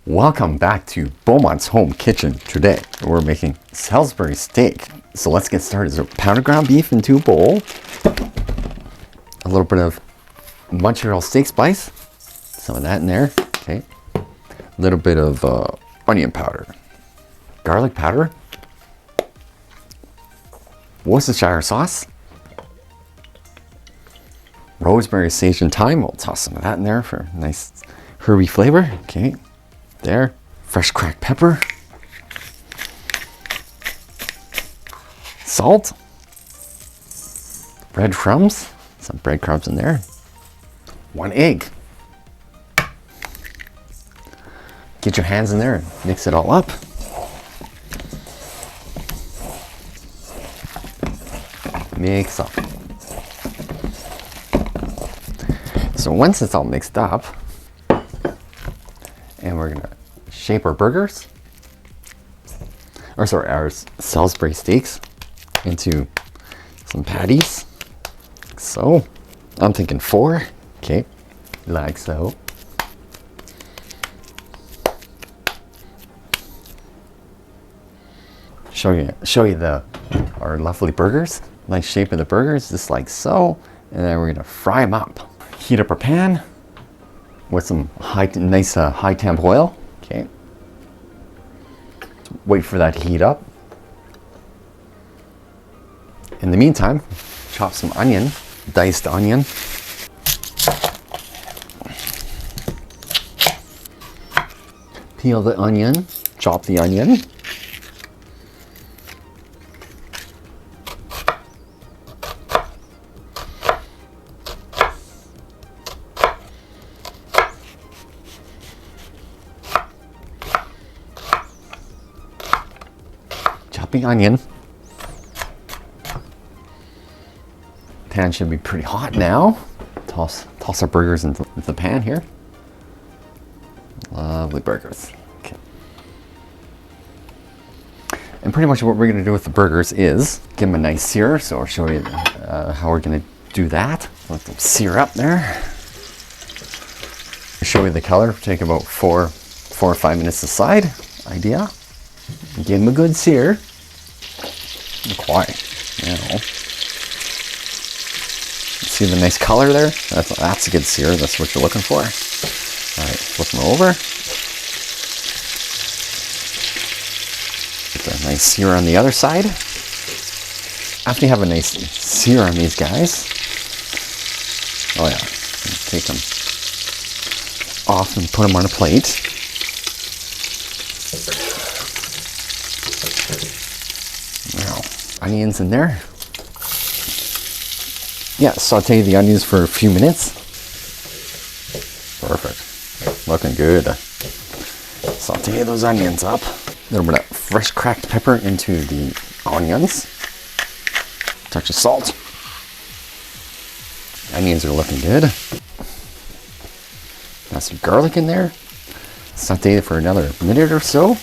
Welcome back to Beaumont's home kitchen. Today we're making Salisbury steak. So let's get started. So pounded ground beef into a bowl, a little bit of Montreal steak spice, some of that in there. Okay, a little bit of onion powder, garlic powder, Worcestershire sauce, rosemary, sage, and thyme. We'll toss some of that in there for a nice herby flavor. Okay. There, fresh cracked pepper, salt, breadcrumbs, some breadcrumbs in there, 1 egg. Get your hands in there and mix it all up. Mix up. So once it's all mixed up, and we're gonna shape our burgers, or sorry, our Salisbury steaks into some patties. Like so, I'm thinking 4. Okay, like so. Show you our lovely burgers. Nice shape of the burgers, just like so. And then we're gonna fry them up. Heat up our pan with some nice high temp oil. Okay. Wait for that to heat up. In the meantime, chop some onion, diced onion. Peel the onion, chop the onion. Chopping onion. Pan should be pretty hot now. Toss our burgers into the pan here. Lovely burgers. Okay. And pretty much what we're going to do with the burgers is give them a nice sear. So I'll show you how we're going to do that. Let them sear up there. Show you the color. Take about 4 or 5 minutes aside. Idea. Give them a good sear. Quiet. Now, see the nice color there? That's a good sear. That's what you're looking for. All right, flip them over. Get a nice sear on the other side. After you have a nice sear on these guys, oh yeah, take them off and put them on a plate. Now, onions in there. Yeah, saute the onions for a few minutes. Perfect. Looking good. Saute those onions up. A little bit of fresh cracked pepper into the onions. Touch of salt. Onions are looking good. Got some garlic in there. Saute it for another minute or so.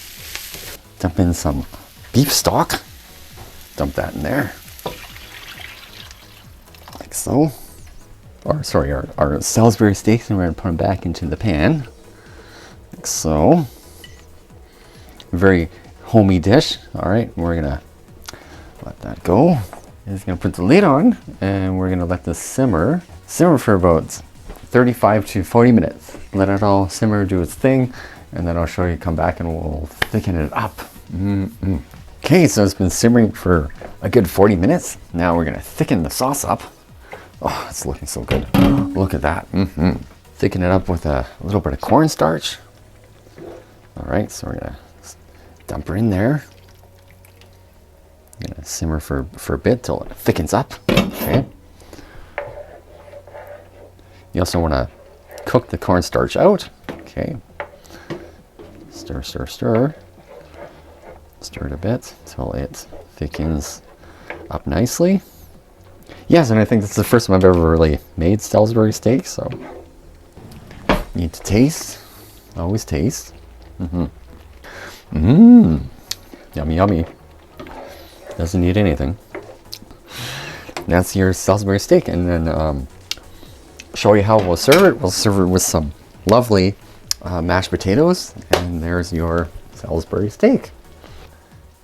Dump in some beef stock. Dump that in there. Like so. Or sorry, our Salisbury steaks, and we're going to put them back into the pan. Like so. Very homey dish. Alright, we're going to let that go. Just going to put the lid on, and we're going to let this simmer for about 35 to 40 minutes. Let it all simmer, do its thing, and then I'll show you, come back and we'll thicken it up. Okay, so it's been simmering for a good 40 minutes. Now we're gonna thicken the sauce up. Oh, it's looking so good. Look at that. Thicken it up with a little bit of cornstarch. All right, so we're gonna dump her in there. I'm gonna simmer for a bit till it thickens up. Okay. You also wanna cook the cornstarch out. Okay. Stir, stir, stir. Stir it a bit until it thickens up nicely. Yes, and I think this is the first time I've ever really made Salisbury steak, so need to taste. Always taste. Yummy, yummy. Doesn't need anything. That's your Salisbury steak, and then show you how we'll serve it. We'll serve it with some lovely mashed potatoes, and there's your Salisbury steak.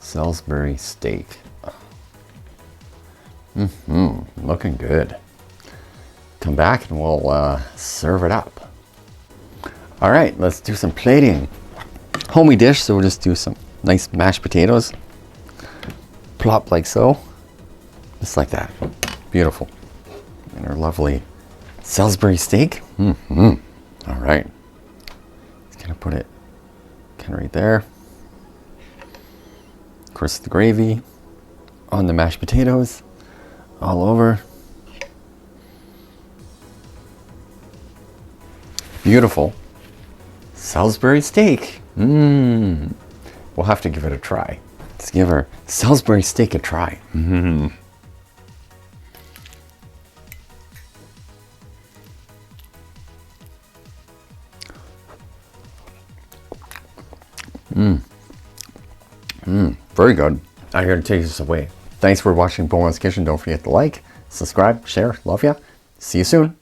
Salisbury steak. Looking good. Come back and we'll serve it up. All right, let's do some plating. Homey dish, so we'll just do some nice mashed potatoes. Plop like so. Just like that. Beautiful. And our lovely Salisbury steak. All right. Just gonna put it kind of right there. Of course, the gravy on the mashed potatoes all over. Beautiful Salisbury steak. We'll have to give it a try. Let's give our Salisbury steak a try. Very good. I'm here to take this away. Thanks for watching Beaumont's Kitchen. Don't forget to like, subscribe, share. Love ya. See you soon.